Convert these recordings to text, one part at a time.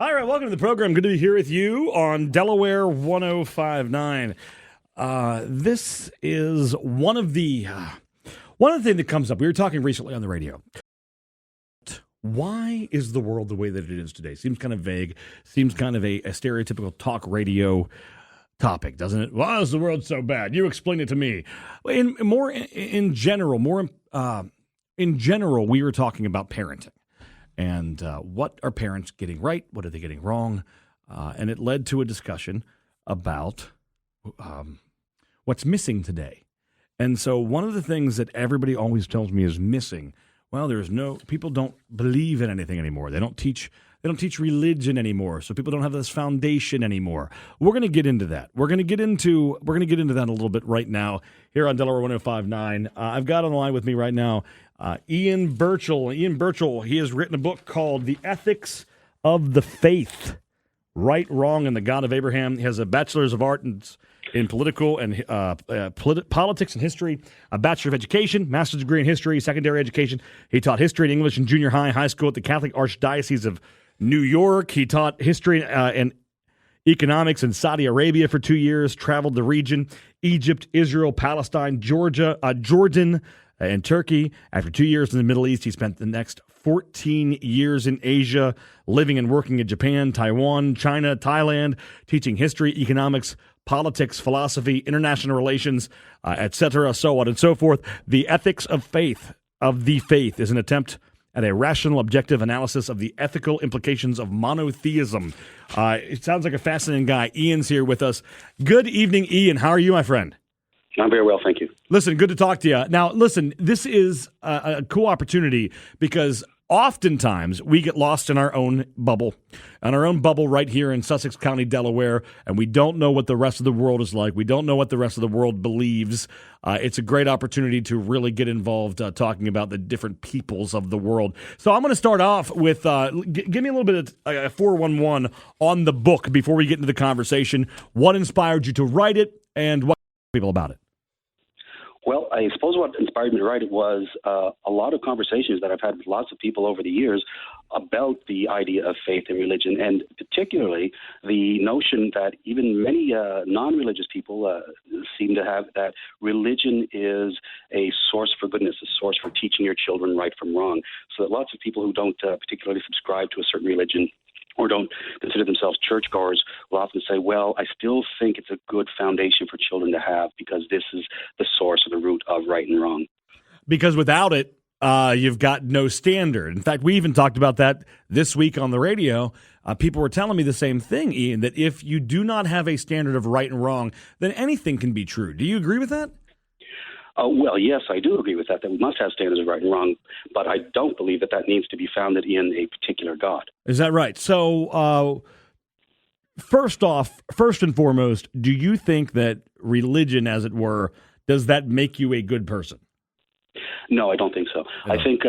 All right, welcome to the program. Good to be here with you on Delaware 105.9. This is one of the things that comes up. We were talking recently on the radio. Why is the world the way that it is today? Seems kind of vague. Seems kind of a stereotypical talk radio topic, doesn't it? Why is the world so bad? You explain it to me. In general, we were talking about parenting. And what are parents getting right? What are they getting wrong? And it led to a discussion about what's missing today. And so one of the things that everybody always tells me is missing, people don't believe in anything anymore. They don't teach religion anymore. So people don't have this foundation anymore. We're going to get into that. We're going to get into that a little bit right now here on Delaware 105.9. I've got on the line with me right now Ian Burchell. Ian Burchell, he has written a book called The Ethics of the Faith, Right, Wrong, and the God of Abraham. He has a bachelor's of art in political and politics and history, a bachelor of education, master's degree in history, secondary education. He taught history and English in junior high school at the Catholic Archdiocese of New York. He taught history and economics in Saudi Arabia for 2 years, traveled the region, Egypt, Israel, Palestine, Jordan, and Turkey. After 2 years in the Middle East, he spent the next 14 years in Asia, living and working in Japan, Taiwan, China, Thailand, teaching history, economics, politics, philosophy, international relations, etc., so on and so forth. The Ethics of the Faith is an attempt at a rational, objective analysis of the ethical implications of monotheism. It sounds like a fascinating guy. Ian's here with us. Good evening, Ian. How are you, my friend? I'm very well, thank you. Listen, good to talk to you. Now, listen, this is a cool opportunity because oftentimes we get lost in our own bubble right here in Sussex County, Delaware, and we don't know what the rest of the world is like. We don't know what the rest of the world believes. It's a great opportunity to really get involved talking about the different peoples of the world. So I'm going to start off with, give me a little bit of 411 on the book before we get into the conversation. What inspired you to write it and what people about it? Well, I suppose what inspired me to write it was a lot of conversations that I've had with lots of people over the years about the idea of faith and religion, and particularly the notion that even many non-religious people seem to have that religion is a source for goodness, a source for teaching your children right from wrong. So that lots of people who don't particularly subscribe to a certain religion or don't consider themselves churchgoers will often say, well, I still think it's a good foundation for children to have because this is the source or the root of right and wrong. Because without it, you've got no standard. In fact, we even talked about that this week on the radio. People were telling me the same thing, Ian, that if you do not have a standard of right and wrong, then anything can be true. Do you agree with that? Well, yes, I do agree with that we must have standards of right and wrong, but I don't believe that needs to be founded in a particular God. Is that right? So, first and foremost, do you think that religion, as it were, does that make you a good person? No, I don't think so. Oh. I think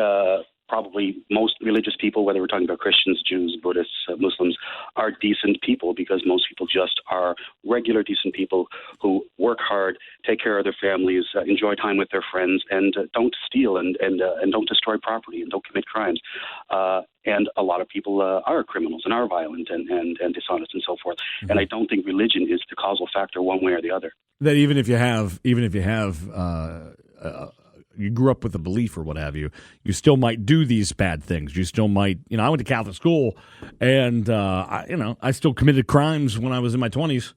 probably most religious people, whether we're talking about Christians, Jews, Buddhists, Muslims, are decent people because most people just are regular, decent people who work hard, take care of their families, enjoy time with their friends, and don't steal and don't destroy property and don't commit crimes. And a lot of people are criminals and are violent and dishonest and so forth. Mm-hmm. And I don't think religion is the causal factor one way or the other. That even if you have you grew up with a belief or what have you, you still might do these bad things. You still might, I went to Catholic school and, I still committed crimes when I was in my 20s.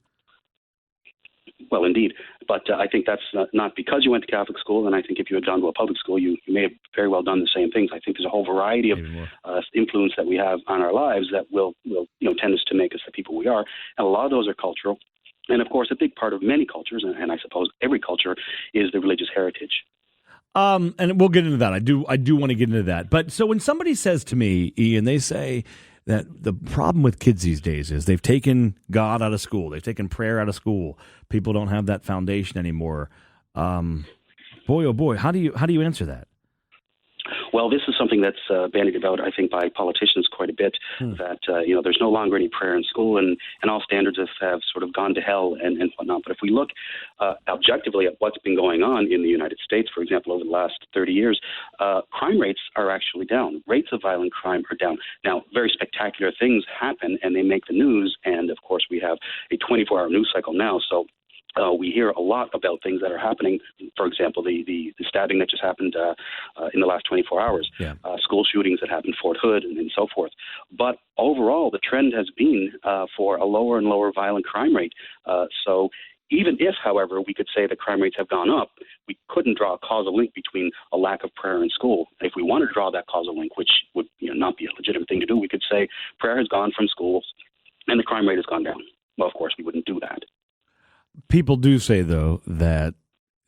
Well, indeed. But I think that's not because you went to Catholic school. And I think if you had gone to a public school, you may have very well done the same things. I think there's a whole variety of influence that we have on our lives that will tend us to make us the people we are. And a lot of those are cultural. And, of course, a big part of many cultures, and I suppose every culture, is the religious heritage. And we'll get into that. I do want to get into that. But so when somebody says to me, Ian, they say that the problem with kids these days is they've taken God out of school. They've taken prayer out of school. People don't have that foundation anymore. Boy, oh boy, how do you answer that? Well, this is something that's bandied about, I think, by politicians quite a bit, that, there's no longer any prayer in school, and all standards have sort of gone to hell and whatnot. But if we look objectively at what's been going on in the United States, for example, over the last 30 years, crime rates are actually down. Rates of violent crime are down. Now, very spectacular things happen, and they make the news, and, of course, we have a 24-hour news cycle now, so we hear a lot about things that are happening. For example, the stabbing that just happened in the last 24 hours, school shootings that happened in Fort Hood, and so forth. But overall, the trend has been for a lower and lower violent crime rate. So even if, however, we could say that crime rates have gone up, we couldn't draw a causal link between a lack of prayer in school. If we wanted to draw that causal link, which would not be a legitimate thing to do, we could say prayer has gone from schools and the crime rate has gone down. Well, of course, we wouldn't do that. People do say, though, that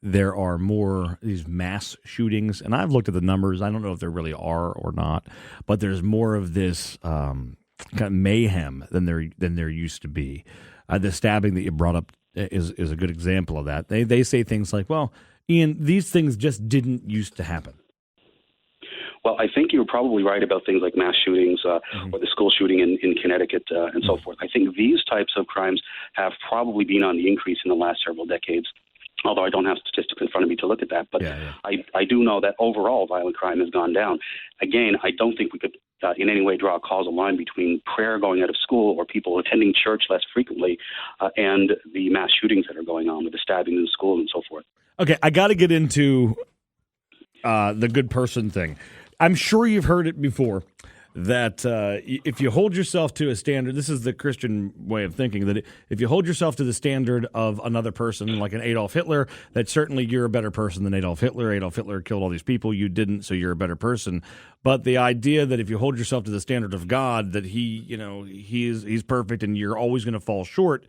there are more these mass shootings, and I've looked at the numbers. I don't know if there really are or not, but there's more of this kind of mayhem than there used to be. The stabbing that you brought up is a good example of that. They say things like, well, Ian, these things just didn't used to happen. Well, I think you're probably right about things like mass shootings or the school shooting in Connecticut and so forth. I think these types of crimes have probably been on the increase in the last several decades, although I don't have statistics in front of me to look at that. But I do know that overall violent crime has gone down. Again, I don't think we could in any way draw a causal line between prayer going out of school or people attending church less frequently and the mass shootings that are going on with the stabbing in school and so forth. Okay, I got to get into the good person thing. I'm sure you've heard it before, that if you hold yourself to a standard, this is the Christian way of thinking, that if you hold yourself to the standard of another person, like an Adolf Hitler, that certainly you're a better person than Adolf Hitler. Adolf Hitler killed all these people. You didn't, so you're a better person. But the idea that if you hold yourself to the standard of God, that he's perfect and you're always going to fall short,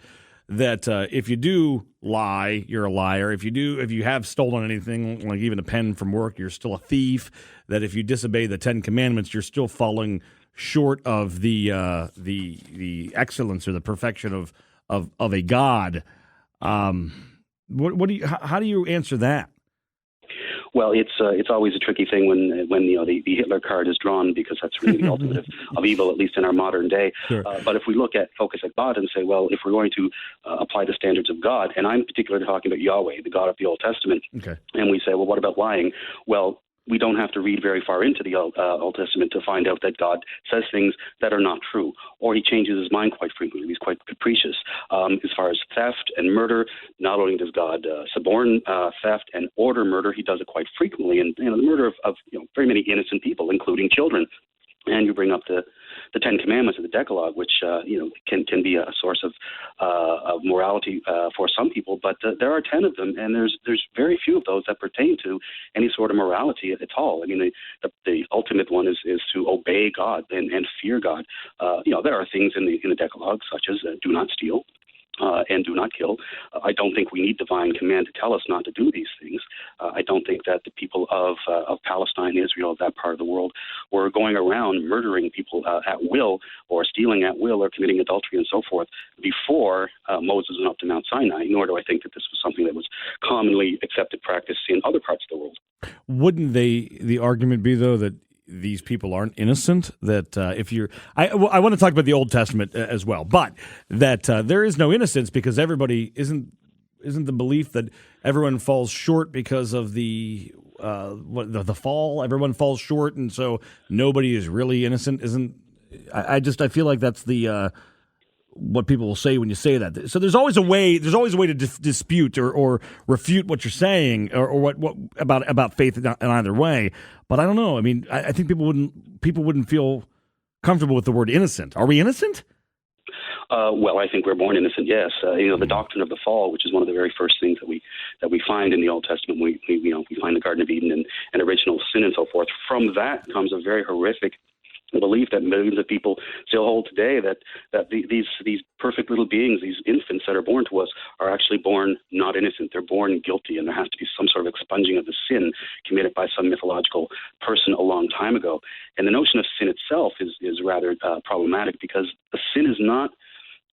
that if you do lie, you're a liar. If you have stolen anything, like even a pen from work, you're still a thief. That if you disobey the 10 Commandments, you're still falling short of the excellence or the perfection of a God. How do you answer that? Well, it's always a tricky thing when the Hitler card is drawn, because that's really the ultimate of evil, at least in our modern day. Sure. But if we focus at God and say, well, if we're going to apply the standards of God, and I'm particularly talking about Yahweh, the God of the Old Testament, and we say, well, what about lying? Well, we don't have to read very far into the Old Testament to find out that God says things that are not true, or he changes his mind quite frequently. He's quite capricious. As far as theft and murder, not only does God suborn theft and order murder, he does it quite frequently, and the murder of very many innocent people, including children. And you bring up the 10 Commandments of the Decalogue, which can be a source of morality for some people, but there are 10 of them, and there's very few of those that pertain to any sort of morality at all. I mean, the ultimate one is to obey God and fear God. There are things in the Decalogue such as do not steal. And do not kill. I don't think we need divine command to tell us not to do these things. I don't think that the people of Palestine, Israel, that part of the world, were going around murdering people at will, or stealing at will, or committing adultery and so forth before Moses went up to Mount Sinai, nor do I think that this was something that was commonly accepted practice in other parts of the world. Wouldn't the argument be, though, that these people aren't innocent? That I want to talk about the Old Testament as well, but that there is no innocence, because everybody isn't the belief that everyone falls short because of the fall. Everyone falls short, and so nobody is really innocent. I feel like that's the what people will say when you say that. So there's always a way to dispute or refute what you're saying, or what about faith in either way. But I don't know. I mean, I think people wouldn't feel comfortable with the word innocent. Are we innocent? Well, I think we're born innocent. Yes, the doctrine of the fall, which is one of the very first things that we find in the Old Testament. We find the Garden of Eden and original sin and so forth. From that comes a very horrific belief that millions of people still hold today, that these perfect little beings, these infants that are born to us, are actually born not innocent. They're born guilty, and there has to be some sort of expunging of the sin committed by some mythological person a long time ago. And the notion of sin itself is rather problematic, because the sin is not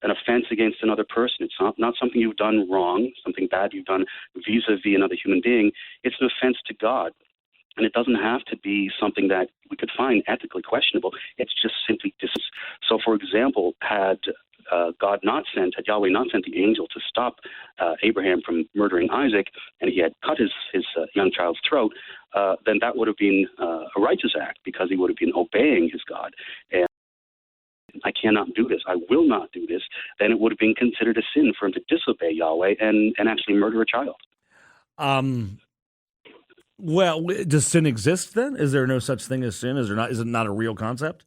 an offense against another person. It's not something you've done wrong, something bad you've done vis-a-vis another human being. It's an offense to God. And it doesn't have to be something that we could find ethically questionable. It's just simply dis. So, for example, had Yahweh not sent the angel to stop Abraham from murdering Isaac, and he had cut his young child's throat, then that would have been a righteous act because he would have been obeying his God. And I cannot do this. I will not do this. Then it would have been considered a sin for him to disobey Yahweh and actually murder a child. Well, does sin exist then? Is there no such thing as sin? Is there not? Is it not a real concept?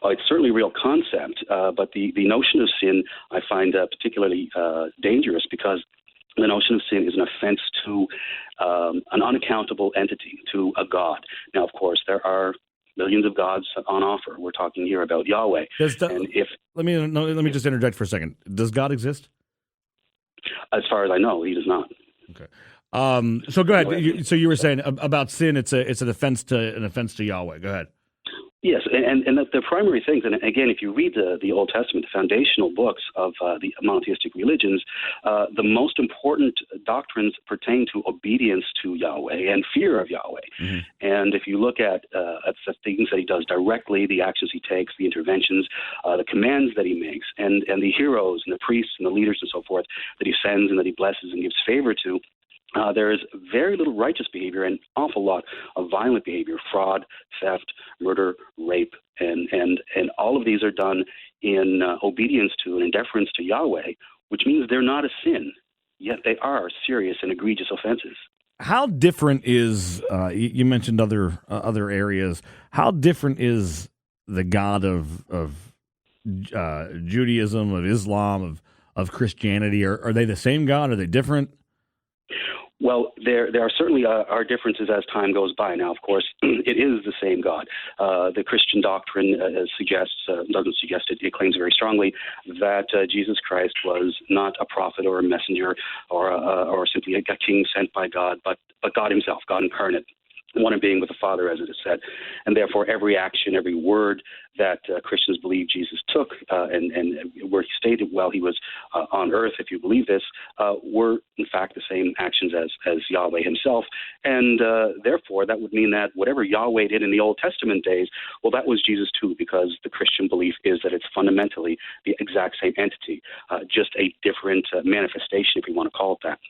It's certainly a real concept, but the notion of sin I find particularly dangerous because the notion of sin is an offense to an unaccountable entity, to a God. Now, of course, there are millions of gods on offer. We're talking here about Yahweh. Let me just interject for a second. Does God exist? As far as I know, he does not. Okay. So go ahead. So you were saying about sin, it's an offense to Yahweh. Go ahead. Yes, and the primary things, and again, if you read the Old Testament, the foundational books of the monotheistic religions, the most important doctrines pertain to obedience to Yahweh and fear of Yahweh. Mm-hmm. And if you look at the things that he does directly, the actions he takes, the interventions, the commands that he makes, and the heroes and the priests and the leaders and so forth that he sends and that he blesses and gives favor to, there is very little righteous behavior and an awful lot of violent behavior, fraud, theft, murder, rape, and all of these are done in obedience to and in deference to Yahweh, which means they're not a sin, yet they are serious and egregious offenses. How different is, you mentioned other areas, how different is the God of Judaism, of Islam, of Christianity? Are they the same God? Are they different? Well, there are certainly are differences as time goes by. Now, of course, it is the same God. The Christian doctrine doesn't suggest it. It claims very strongly that Jesus Christ was not a prophet or a messenger or simply a king sent by God, but God himself, God incarnate, one in being with the Father, as it is said. And therefore, every action, every word that Christians believe Jesus took and where he stated while he was on earth, if you believe this, were in fact the same actions as Yahweh himself. And therefore, that would mean that whatever Yahweh did in the Old Testament days, well, that was Jesus too, because the Christian belief is that it's fundamentally the exact same entity, just a different manifestation, if you want to call it that.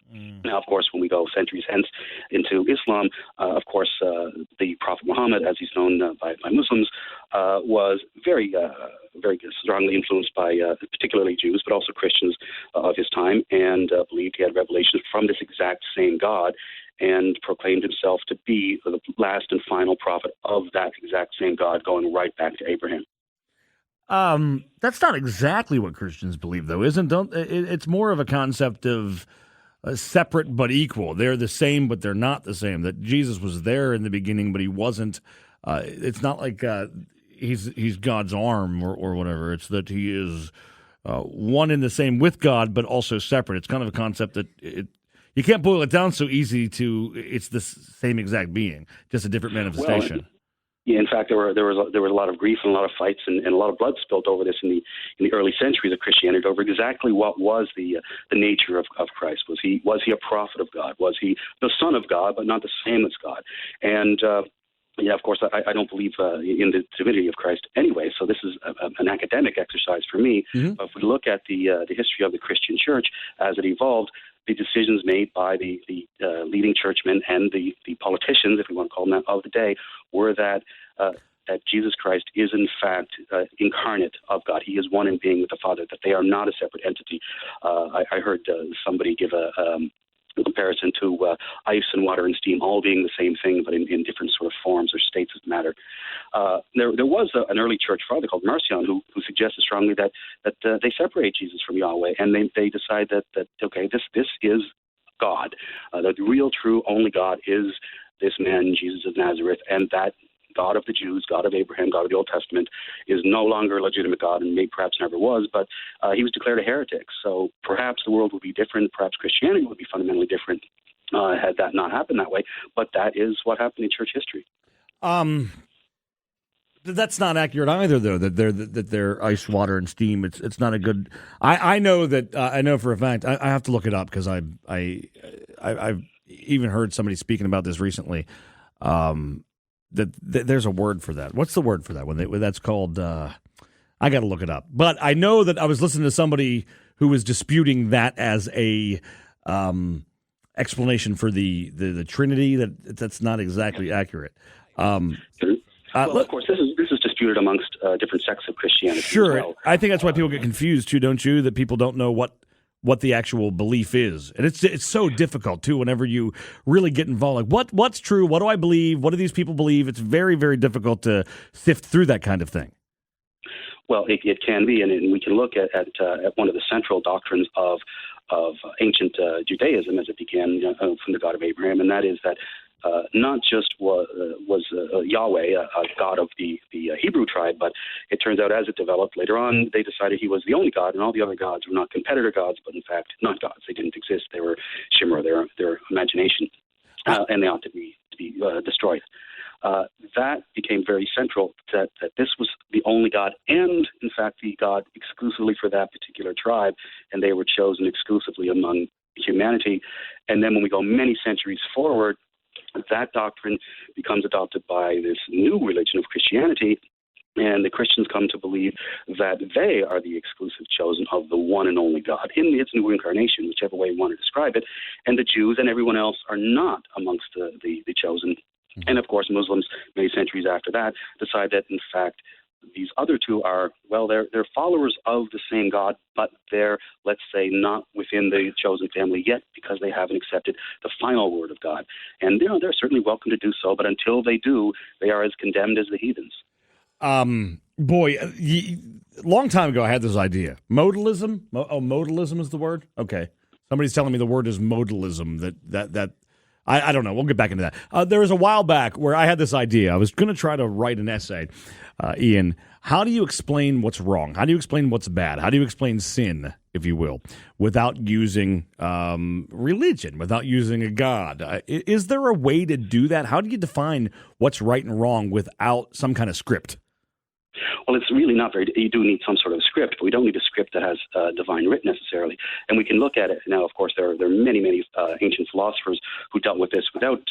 Now, of course, when we go centuries hence into Islam, of course, the Prophet Muhammad, as he's known by Muslims, was very strongly influenced by particularly Jews, but also Christians of his time, and believed he had revelations from this exact same God, and proclaimed himself to be the last and final prophet of that exact same God, going right back to Abraham. That's not exactly what Christians believe, though, isn't? It's more of a concept of separate but equal. They're the same, but they're not the same. That Jesus was there in the beginning, but he wasn't. It's not like he's God's arm or whatever. It's that he is one and the same with God, but also separate. It's kind of a concept that you can't boil it down so easy to it's the same exact being, just a different manifestation. Well, yeah, in fact, there was a lot of grief and a lot of fights and a lot of blood spilled over this in the early centuries of Christianity over exactly what was the nature of Christ. Was he a prophet of God? Was he the Son of God, but not the same as God? And yeah, of course, I don't believe in the divinity of Christ anyway, so this is an academic exercise for me. Mm-hmm. But if we look at the history of the Christian church as it evolved, the decisions made by the leading churchmen and the politicians, if we want to call them that, of the day, were that Jesus Christ is in fact incarnate of God. He is one in being with the Father, that they are not a separate entity. I heard somebody give a comparison to ice and water and steam all being the same thing, but in different sort of forms or states of matter. There was an early church father called Marcion who suggested strongly that they separate Jesus from Yahweh, and they decide that okay, this is God. The real, true, only God is this man, Jesus of Nazareth, and that God of the Jews, God of Abraham, God of the Old Testament, is no longer a legitimate God and maybe perhaps never was, but he was declared a heretic. So perhaps the world would be different, perhaps Christianity would be fundamentally different had that not happened that way, but that is what happened in church history. That's not accurate either, though. That they're ice, water, and steam. It's not a good. I know that. I know for a fact. I have to look it up because I've even heard somebody speaking about this recently. There's a word for that. What's the word for that? When that's called, I got to look it up. But I know that I was listening to somebody who was disputing that as a explanation for the Trinity. That's not exactly accurate. Well, of course, this is disputed amongst different sects of Christianity. Sure, as well. I think that's why people get confused too, don't you? That people don't know what the actual belief is, and it's so difficult too. Whenever you really get involved, like what's true? What do I believe? What do these people believe? It's very, very difficult to sift through that kind of thing. Well, it can be, and we can look at one of the central doctrines of ancient Judaism as it began from the God of Abraham, and that is that not just was Yahweh a God of the Hebrew tribe, but it turns out as it developed later on, they decided he was the only God, and all the other gods were not competitor gods, but in fact not gods. They didn't exist. They were chimera, their imagination, and they ought to be destroyed. That became very central, that this was the only God, and in fact the God exclusively for that particular tribe, and they were chosen exclusively among humanity. And then when we go many centuries forward, that doctrine becomes adopted by this new religion of Christianity, and the Christians come to believe that they are the exclusive chosen of the one and only God in its new incarnation, whichever way you want to describe it, and the Jews and everyone else are not amongst the chosen. And of course, Muslims, many centuries after that, decide that in fact these other two are, well, they're followers of the same God, but they're, let's say, not within the chosen family yet because they haven't accepted the final word of God. And they're certainly welcome to do so, but until they do, they are as condemned as the heathens. Long time ago I had this idea. Modalism? Modalism is the word? Okay. Somebody's telling me the word is modalism. That I don't know. We'll get back into that. There was a while back where I had this idea. I was going to try to write an essay. Ian, how do you explain what's wrong? How do you explain what's bad? How do you explain sin, if you will, without using religion, without using a god? Is there a way to do that? How do you define what's right and wrong without some kind of script? Well, it's really not very. You do need some sort of script, but we don't need a script that has divine writ necessarily. And we can look at it now. Of course, there are many ancient philosophers who dealt with this without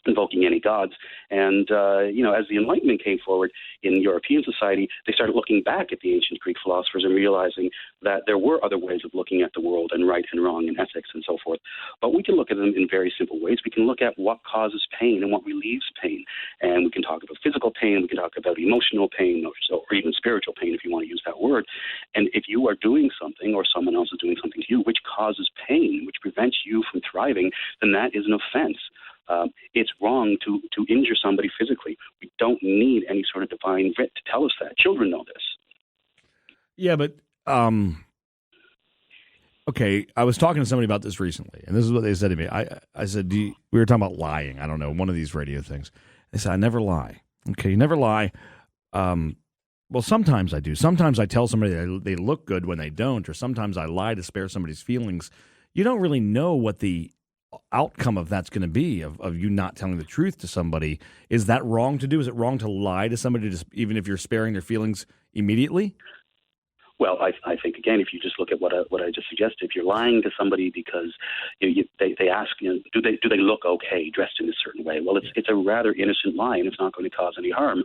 invoking any gods. And, as the Enlightenment came forward in European society, they started looking back at the ancient Greek philosophers and realizing that there were other ways of looking at the world and right and wrong and ethics and so forth. But we can look at them in very simple ways. We can look at what causes pain and what relieves pain. And we can talk about physical pain. We can talk about emotional pain or even spiritual pain, if you want to use that word. And if you are doing something or someone else is doing something to you which causes pain, which prevents you from thriving, then that is an offense. It's wrong to injure somebody physically. We don't need any sort of divine writ to tell us that. Children know this. Yeah, but okay. I was talking to somebody about this recently, and this is what they said to me. I said, we were talking about lying. I don't know, one of these radio things. They said, I never lie. Okay, you never lie. Well, sometimes I do. Sometimes I tell somebody they look good when they don't, or sometimes I lie to spare somebody's feelings. You don't really know what the outcome of that's going to be of you not telling the truth to somebody. Is that wrong to do? Is it wrong to lie to somebody, just even if you're sparing their feelings immediately? Well, I think, again, if you just look at what I just suggested, if you're lying to somebody because they ask, do they look okay dressed in a certain way? Well, it's a rather innocent lie, and it's not going to cause any harm.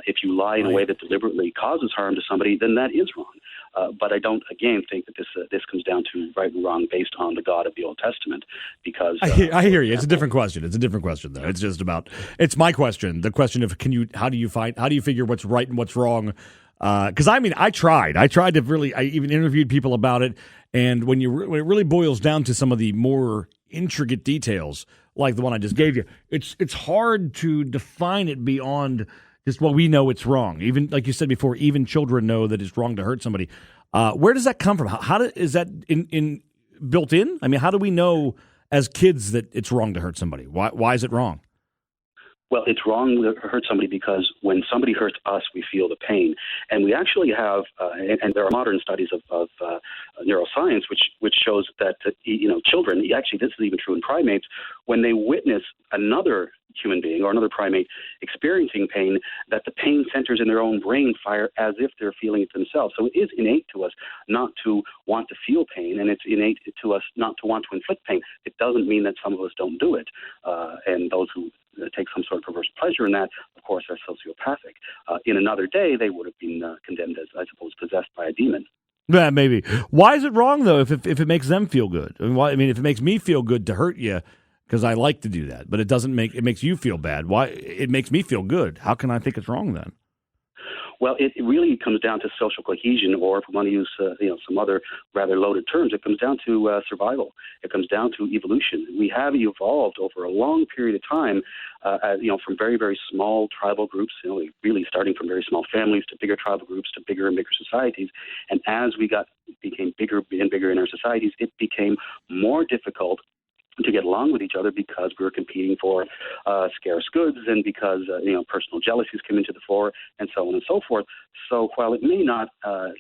If you lie in a way that deliberately causes harm to somebody, then that is wrong. But I don't, again, think that this comes down to right and wrong based on the God of the Old Testament, because I hear you. It's a different question. It's a different question, though. It's just about. It's my question. The question of how do you figure what's right and what's wrong? Because I tried to really. I even interviewed people about it, and when it really boils down to some of the more intricate details, like the one I just gave you, it's hard to define it beyond. Just, well, we know it's wrong. Even like you said before, even children know that it's wrong to hurt somebody. Where does that come from? Is that in built in? I mean, how do we know as kids that it's wrong to hurt somebody? Why is it wrong? Well, it's wrong to hurt somebody because when somebody hurts us, we feel the pain. And we actually have, and there are modern studies of neuroscience which shows that children, actually this is even true in primates, when they witness another human being or another primate experiencing pain, that the pain centers in their own brain fire as if they're feeling it themselves. So it is innate to us not to want to feel pain, and it's innate to us not to want to inflict pain. It doesn't mean that some of us don't do it, and those who take some sort of perverse pleasure in that, of course, are sociopathic. In another day, they would have been condemned as, I suppose, possessed by a demon. Yeah, maybe. Why is it wrong though? If it makes them feel good, if it makes me feel good to hurt you, because I like to do that, but it makes you feel bad. Why? It makes me feel good. How can I think it's wrong then? Well, it really comes down to social cohesion, or if we want to use some other rather loaded terms, it comes down to survival. It comes down to evolution. We have evolved over a long period of time, from very, very small tribal groups, really starting from very small families to bigger tribal groups to bigger and bigger societies. And as we became bigger and bigger in our societies, it became more difficult to get along with each other because we were competing for scarce goods and because personal jealousies came into the fore and so on and so forth. So while it may not,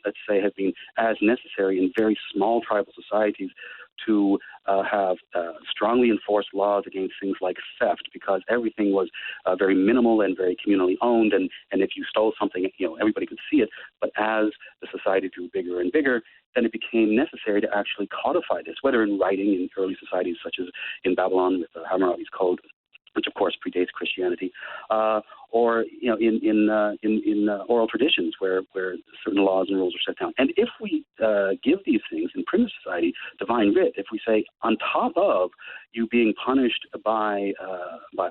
let's say, have been as necessary in very small tribal societies to have strongly enforced laws against things like theft, because everything was very minimal and very communally owned, and if you stole something, everybody could see it. But as the society grew bigger and bigger, then it became necessary to actually codify this, whether in writing in early societies such as in Babylon with Hammurabi's Code, which of course predates Christianity, or in oral traditions where certain laws and rules are set down. And if we give these things in primitive society divine writ, if we say on top of you being punished by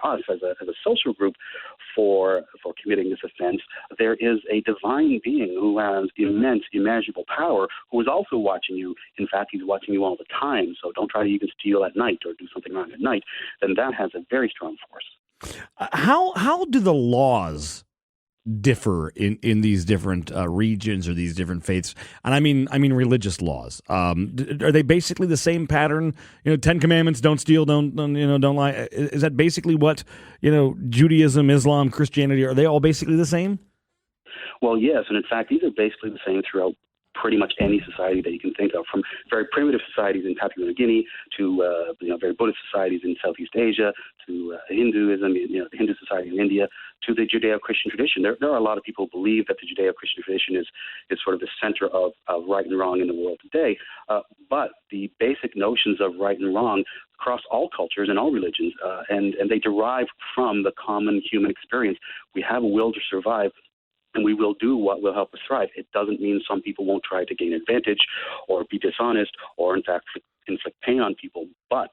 us as a social group for committing this offense, there is a divine being who has immense, immeasurable power, who is also watching you. In fact, he's watching you all the time. So don't try to even steal at night or do something wrong at night. Then that has a very strong force. How do the laws differ in these different regions or these different faiths? And I mean religious laws. Are they basically the same pattern? 10 Commandments: don't steal, don't lie. Is that basically what Judaism, Islam, Christianity, are they all basically the same? Well, yes, and in fact, these are basically the same throughout pretty much any society that you can think of, from very primitive societies in Papua New Guinea to very Buddhist societies in Southeast Asia to Hinduism, the Hindu society in India, to the Judeo-Christian tradition. There are a lot of people who believe that the Judeo-Christian tradition is sort of the center of right and wrong in the world today. But the basic notions of right and wrong across all cultures and all religions, and they derive from the common human experience. We have a will to survive, and we will do what will help us thrive. It doesn't mean some people won't try to gain advantage or be dishonest or, in fact, inflict pain on people. But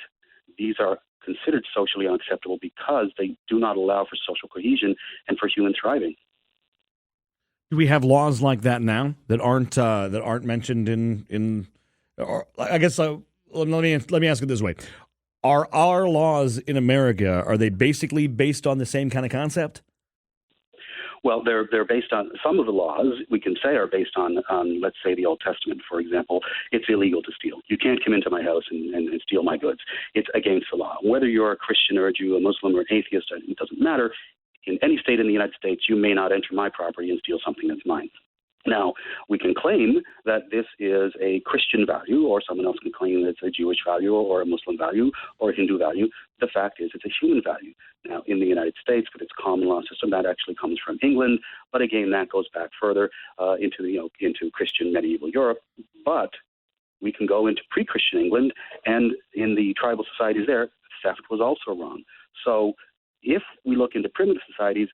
these are considered socially unacceptable because they do not allow for social cohesion and for human thriving. Do we have laws like that now that aren't mentioned in? Or I guess let me ask it this way: are our laws in America, are they basically based on the same kind of concept? Well, they're based on, some of the laws we can say are based on let's say, the Old Testament, for example. It's illegal to steal. You can't come into my house and steal my goods. It's against the law. Whether you're a Christian or a Jew, a Muslim or an atheist, it doesn't matter. In any state in the United States, you may not enter my property and steal something that's mine. Now, we can claim that this is a Christian value, or someone else can claim that it's a Jewish value or a Muslim value or a Hindu value. The fact is it's a human value. Now, in the United States, with its common law system, that actually comes from England. But again, that goes back further into Christian medieval Europe. But we can go into pre-Christian England, and in the tribal societies there, theft was also wrong. So if we look into primitive societies,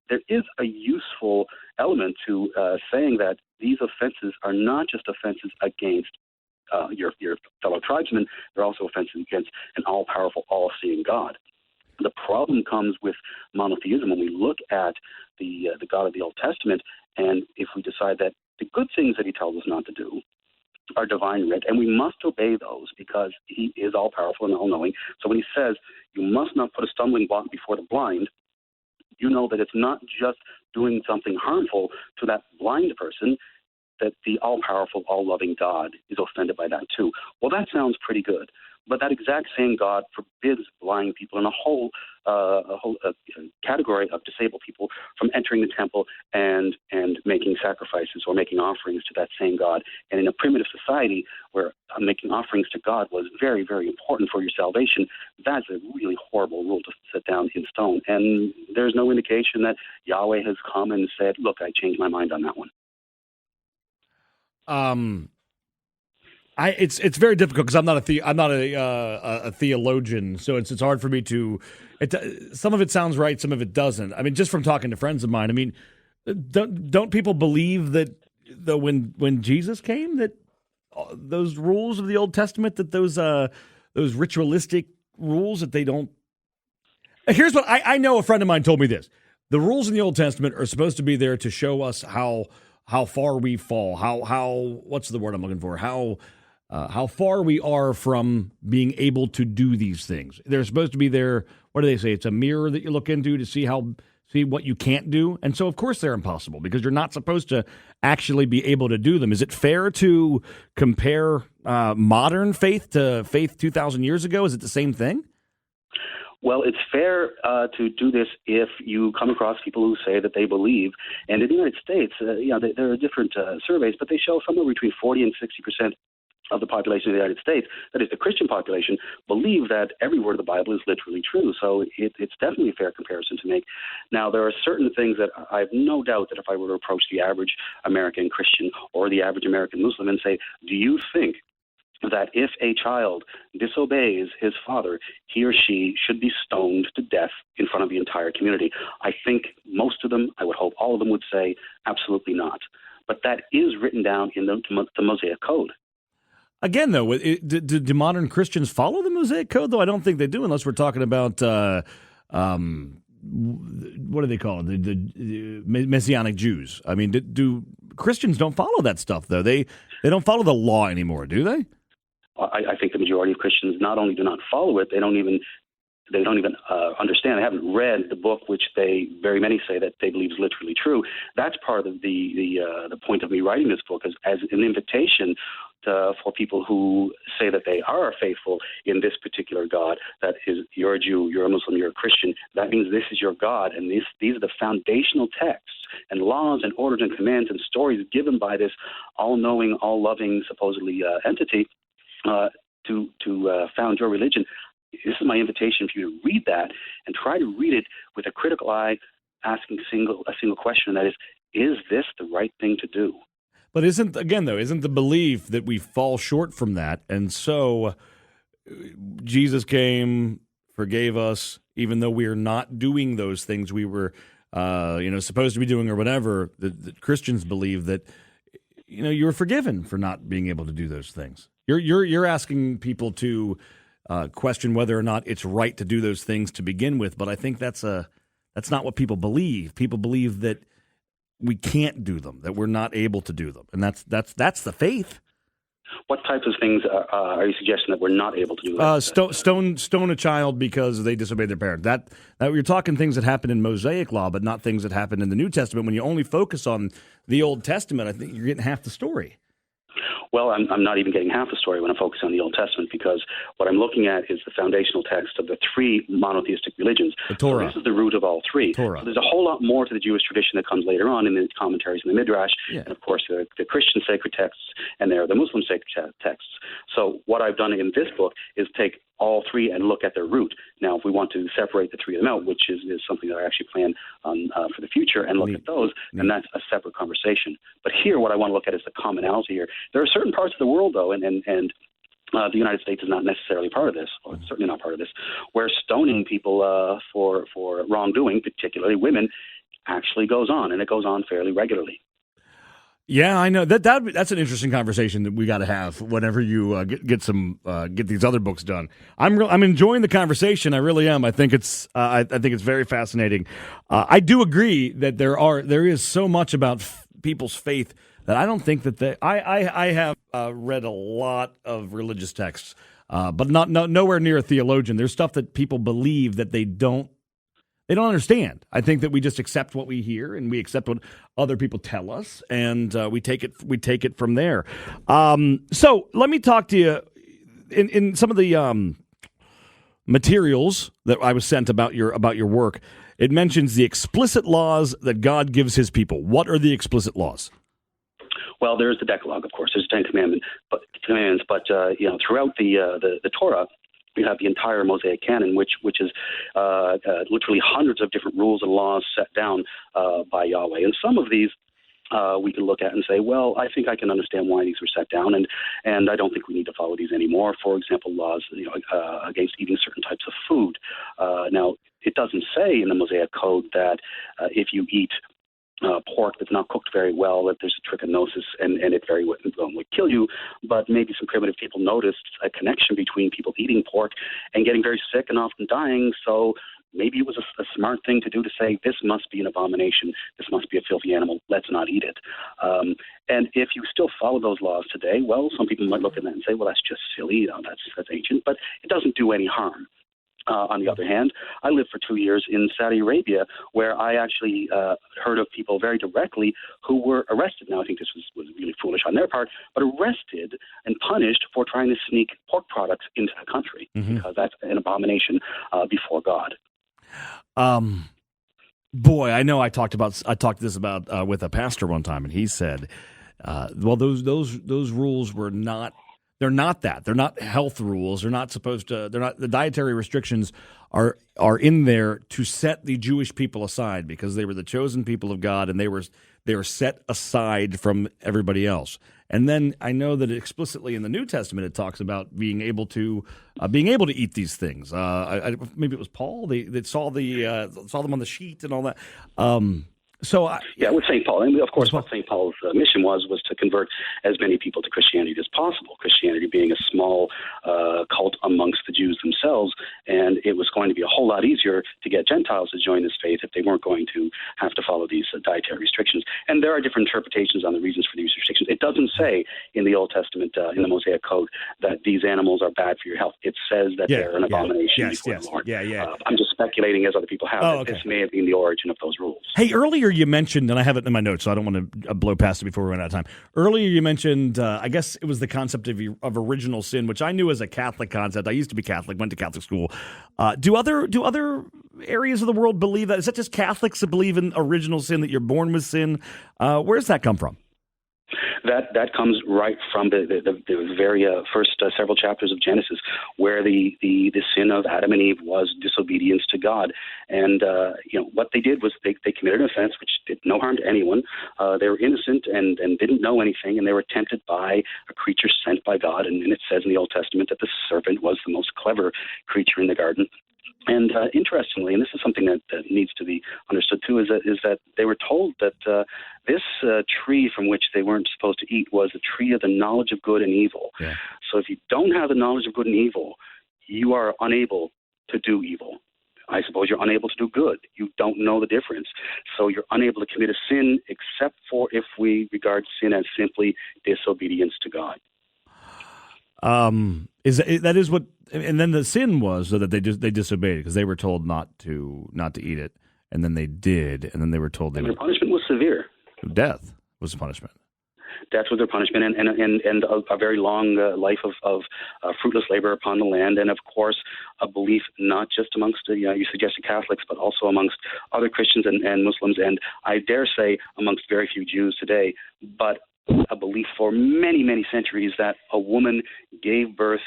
there is a useful element to saying that these offenses are not just offenses against your fellow tribesmen, they're also offenses against an all-powerful, all-seeing God. The problem comes with monotheism when we look at the God of the Old Testament, and if we decide that the good things that he tells us not to do are divine writ, and we must obey those because he is all-powerful and all-knowing. So when he says, you must not put a stumbling block before the blind, you know that it's not just doing something harmful to that blind person, that the all-powerful, all-loving God is offended by that too. Well, that sounds pretty good. But that exact same God forbids blind people and a whole category of disabled people from entering the temple and making sacrifices or making offerings to that same God. And in a primitive society where making offerings to God was very, very important for your salvation, that's a really horrible rule to set down in stone. And there's no indication that Yahweh has come and said, look, I changed my mind on that one. It's very difficult because I'm not a theologian, so it's hard for me to. Some of it sounds right, some of it doesn't. I mean, just from talking to friends of mine, I mean, don't people believe that when Jesus came, that those rules of the Old Testament, that those ritualistic rules, that they don't. Here's what I know. A friend of mine told me this: the rules in the Old Testament are supposed to be there to show us how far we fall, how what's the word I'm looking for, how far we are from being able to do these things. They're supposed to be there. What do they say? It's a mirror that you look into to see what you can't do. And so, of course, they're impossible because you're not supposed to actually be able to do them. Is it fair to compare modern faith to faith 2,000 years ago? Is it the same thing? Well, it's fair to do this if you come across people who say that they believe. And in the United States, there are different surveys, but they show somewhere between 40 and 60% of the population of the United States, that is the Christian population, believe that every word of the Bible is literally true. So it's definitely a fair comparison to make. Now, there are certain things that I have no doubt that if I were to approach the average American Christian or the average American Muslim and say, do you think that if a child disobeys his father, he or she should be stoned to death in front of the entire community? I think most of them, I would hope all of them would say, absolutely not. But that is written down in the Mosaic Code. Again, though, do modern Christians follow the Mosaic Code? Though I don't think they do, unless we're talking about what do they call it? The Messianic Jews. I mean, do Christians don't follow that stuff though? They don't follow the law anymore, do they? I think the majority of Christians not only do not follow it, they don't even understand. They haven't read the book, which very many say that they believe is literally true. That's part of the point of me writing this book, as an invitation for people who say that they are faithful in this particular God. That is, you're a Jew, you're a Muslim, you're a Christian. That means this is your God, and these are the foundational texts and laws and orders and commands and stories given by this all-knowing, all-loving, supposedly entity to found your religion. This is my invitation for you to read that and try to read it with a critical eye, asking a single question, and that is this the right thing to do? But isn't the belief that we fall short from that, and so Jesus came, forgave us, even though we are not doing those things we were, supposed to be doing or whatever? The Christians believe that, you were forgiven for not being able to do those things. You're asking people to question whether or not it's right to do those things to begin with, but I think that's not what people believe. People believe that we can't do them, that we're not able to do them, and that's the faith. What types of things are you suggesting that we're not able to do? Stone a child because they disobeyed their parent. That you're talking things that happen in Mosaic law, but not things that happen in the New Testament. When you only focus on the Old Testament, I think you're getting half the story. Well, I'm not even getting half the story when I'm focusing on the Old Testament, because what I'm looking at is the foundational text of the three monotheistic religions. The Torah. So this is the root of all three. So there's a whole lot more to the Jewish tradition that comes later on in the commentaries and the Midrash, and of course the Christian sacred texts, and there are the Muslim sacred texts. So what I've done in this book is take all three and look at their root. Now, if we want to separate the three of them out, which is something that I actually plan on for the future, and look at those, then that's a separate conversation. But here, what I want to look at is the commonality here. There are certain parts of the world, though, and the United States is not necessarily part of this, or it's certainly not part of this, where stoning people for wrongdoing, particularly women, actually goes on, and it goes on fairly regularly. Yeah, I know that's an interesting conversation that we got to have whenever you get these other books done. I'm enjoying the conversation. I really am. I think it's very fascinating. I do agree that there is so much about people's faith that I don't think that I have read a lot of religious texts, but nowhere near a theologian. There's stuff that people believe that they don't understand. I think that we just accept what we hear, and we accept what other people tell us, and we take it from there. So let me talk to you in some of the materials that I was sent about your work. It mentions the explicit laws that God gives His people. What are the explicit laws? Well, there's the Decalogue, of course. There's the Ten Commandments, but throughout the Torah, you have the entire Mosaic canon, which is literally hundreds of different rules and laws set down by Yahweh. And some of these we can look at and say, well, I think I can understand why these were set down, and I don't think we need to follow these anymore. For example, laws against eating certain types of food. Now, it doesn't say in the Mosaic Code that if you eat pork that's not cooked very well, that there's a trichinosis and it very well would kill you. But maybe some primitive people noticed a connection between people eating pork and getting very sick and often dying. So maybe it was a smart thing to do to say, this must be an abomination. This must be a filthy animal. Let's not eat it. And if you still follow those laws today, well, some people might look at that and say, well, that's just silly. That's ancient. But it doesn't do any harm. On the other hand, I lived for 2 years in Saudi Arabia, where I actually heard of people very directly who were arrested. Now, I think this was really foolish on their part, but arrested and punished for trying to sneak pork products into the country, because that's an abomination before God. Boy, I know I talked this about with a pastor one time, and he said, well, those rules were not. They're not that. They're not health rules. They're not supposed to. They're not. The dietary restrictions are in there to set the Jewish people aside, because they were the chosen people of God, and they were set aside from everybody else. And then I know that explicitly in the New Testament it talks about being able to eat these things. Maybe it was Paul that saw them on the sheet and all that. With St. Paul, and of course, what St. Paul's mission was to convert as many people to Christianity as possible. Christianity being a small cult amongst the Jews themselves, and it was going to be a whole lot easier to get Gentiles to join this faith if they weren't going to have to follow these dietary restrictions. And there are different interpretations on the reasons for these restrictions. It doesn't say in the Old Testament, in the Mosaic Code, that these animals are bad for your health. It says that they're an abomination before the Lord. I'm just speculating, as other people have, that this may have been the origin of those rules. Hey, earlier you mentioned, and I have it in my notes, so I don't want to blow past it before we run out of time. Earlier you mentioned, I guess it was the concept of original sin, which I knew as a Catholic concept. I used to be Catholic, went to Catholic school. Do other areas of the world believe that? Is that just Catholics that believe in original sin, that you're born with sin? Where does that come from? That comes right from the very first several chapters of Genesis, where the sin of Adam and Eve was disobedience to God. And what they did was they committed an offense which did no harm to anyone. They were innocent and didn't know anything, and they were tempted by a creature sent by God. And it says in the Old Testament that the serpent was the most clever creature in the garden. And interestingly, and this is something that needs to be understood too, is that they were told that this tree from which they weren't supposed to eat was the tree of the knowledge of good and evil. Yeah. So if you don't have the knowledge of good and evil, you are unable to do evil. I suppose you're unable to do good. You don't know the difference. So you're unable to commit a sin, except for if we regard sin as simply disobedience to God. That is what, and then the sin was so that they disobeyed, because they were told not to eat it, and then they did, and then they were told their punishment was severe. Death was the punishment. Death was their punishment, and a very long life of fruitless labor upon the land, and of course a belief not just amongst you suggested Catholics, but also amongst other Christians and Muslims, and I dare say amongst very few Jews today, but a belief for many, many centuries that a woman gave birth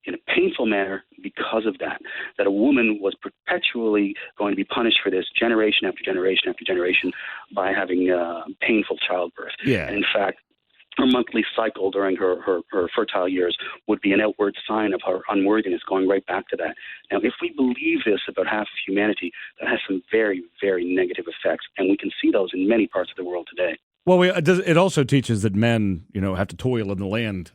in a painful manner because of that a woman was perpetually going to be punished for this generation after generation after generation by having painful childbirth. Yeah. And in fact, her monthly cycle during her fertile years would be an outward sign of her unworthiness, going right back to that. Now, if we believe this about half of humanity, that has some very, very negative effects, and we can see those in many parts of the world today. Well, it also teaches that men, have to toil in the land,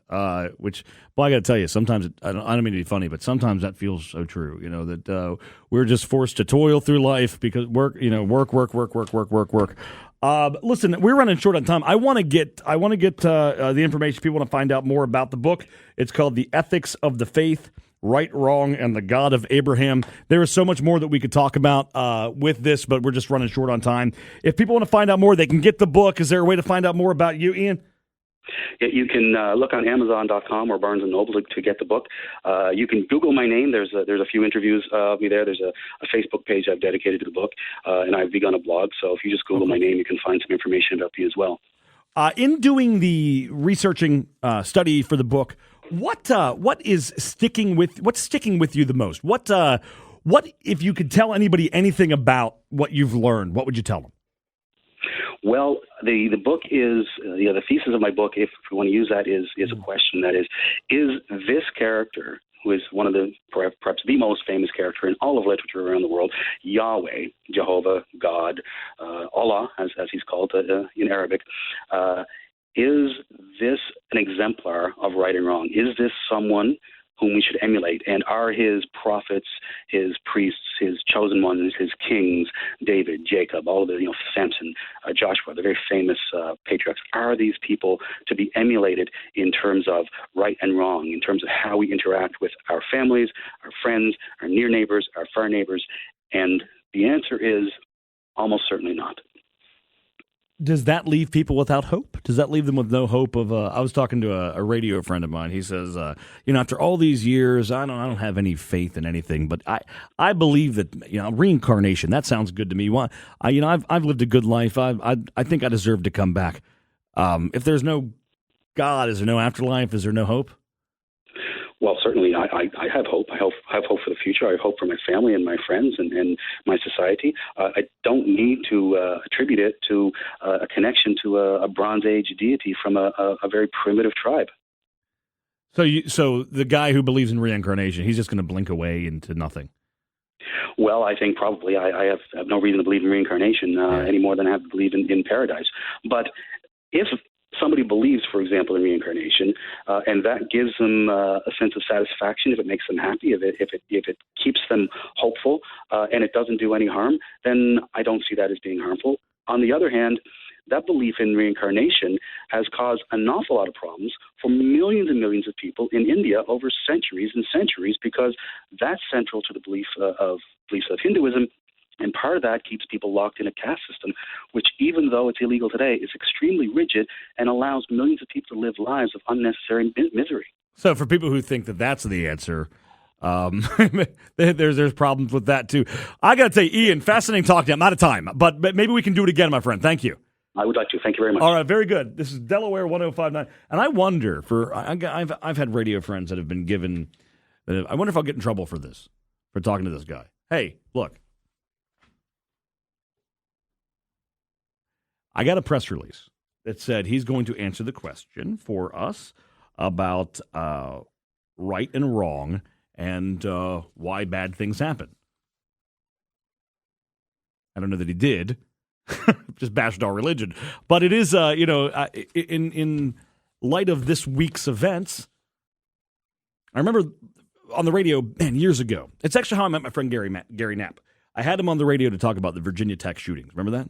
which, well, I got to tell you, sometimes, I don't mean to be funny, but sometimes that feels so true, that we're just forced to toil through life because work. Listen, we're running short on time. I want to get the information. People want to find out more about the book. It's called The Ethics of the Faith: Right, Wrong, and the God of Abraham. There is so much more that we could talk about with this, but we're just running short on time. If people want to find out more, they can get the book. Is there a way to find out more about you, Ian? You can look on Amazon.com or Barnes & Noble to get the book. You can Google my name. There's a few interviews of me there. There's a Facebook page I've dedicated to the book, and I've begun a blog. So if you just Google my name, you can find some information about me as well. In doing the researching study for the book, what's sticking with you the most? What if you could tell anybody anything about what you've learned, what would you tell them? Well, the book is the thesis of my book, if we want to use that, is a question that is this character, who is one of the perhaps the most famous character in all of literature around the world, Yahweh, Jehovah, God, Allah, as he's called in Arabic, is this an exemplar of right and wrong? Is this someone whom we should emulate? And are his prophets, his priests, his chosen ones, his kings, David, Jacob, all of the, Samson, Joshua, the very famous patriarchs, are these people to be emulated in terms of right and wrong, in terms of how we interact with our families, our friends, our near neighbors, our far neighbors? And the answer is almost certainly not. Does that leave people without hope? Does that leave them with no hope of? I was talking to a radio friend of mine. He says, after all these years, I don't have any faith in anything, but I believe that reincarnation. That sounds good to me. I've lived a good life. I think I deserve to come back. If there's no God, is there no afterlife? Is there no hope? Well, certainly, I have hope. I have hope for the future. I have hope for my family and my friends and my society. I don't need to attribute it to a connection to a Bronze Age deity from a very primitive tribe. So the guy who believes in reincarnation, he's just going to blink away into nothing. Well, I think probably I have no reason to believe in reincarnation any more than I have to believe in paradise. But if somebody believes, for example, in reincarnation, and that gives them a sense of satisfaction, if it makes them happy, if it keeps them hopeful, and it doesn't do any harm, then I don't see that as being harmful. On the other hand, that belief in reincarnation has caused an awful lot of problems for millions and millions of people in India over centuries and centuries, because that's central to the beliefs of Hinduism. And part of that keeps people locked in a caste system, which, even though it's illegal today, is extremely rigid and allows millions of people to live lives of unnecessary misery. So for people who think that that's the answer, there's problems with that, too. I got to tell you, Ian, fascinating talking to you. I'm out of time, but maybe we can do it again, my friend. Thank you. I would like to. Thank you very much. All right, very good. This is Delaware 1059. And I wonder, I've had radio friends that have been given, I wonder if I'll get in trouble for this, for talking to this guy. Hey, look. I got a press release that said he's going to answer the question for us about right and wrong and why bad things happen. I don't know that he did. Just bashed our religion. But it is, in light of this week's events, I remember on the radio, years ago. It's actually how I met my friend Gary Knapp. I had him on the radio to talk about the Virginia Tech shootings. Remember that?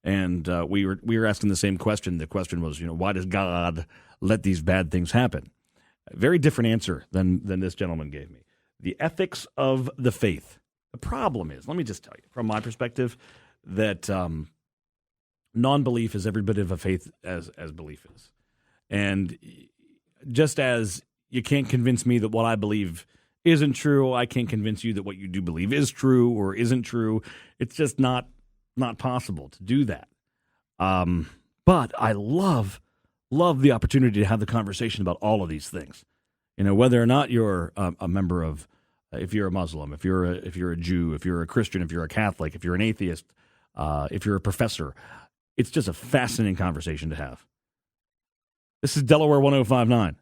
And we were asking the same question. The question was, why does God let these bad things happen? A very different answer than this gentleman gave me. The ethics of the faith. The problem is, let me just tell you, from my perspective, that non-belief is every bit of a faith as belief is. And just as you can't convince me that what I believe isn't true, I can't convince you that what you do believe is true or isn't true. It's just not possible to do that. But I love the opportunity to have the conversation about all of these things. Whether or not you're a member of, if you're a Muslim, if you're a Jew, if you're a Christian, if you're a Catholic, if you're an atheist, if you're a professor, it's just a fascinating conversation to have. This is Delaware 1059.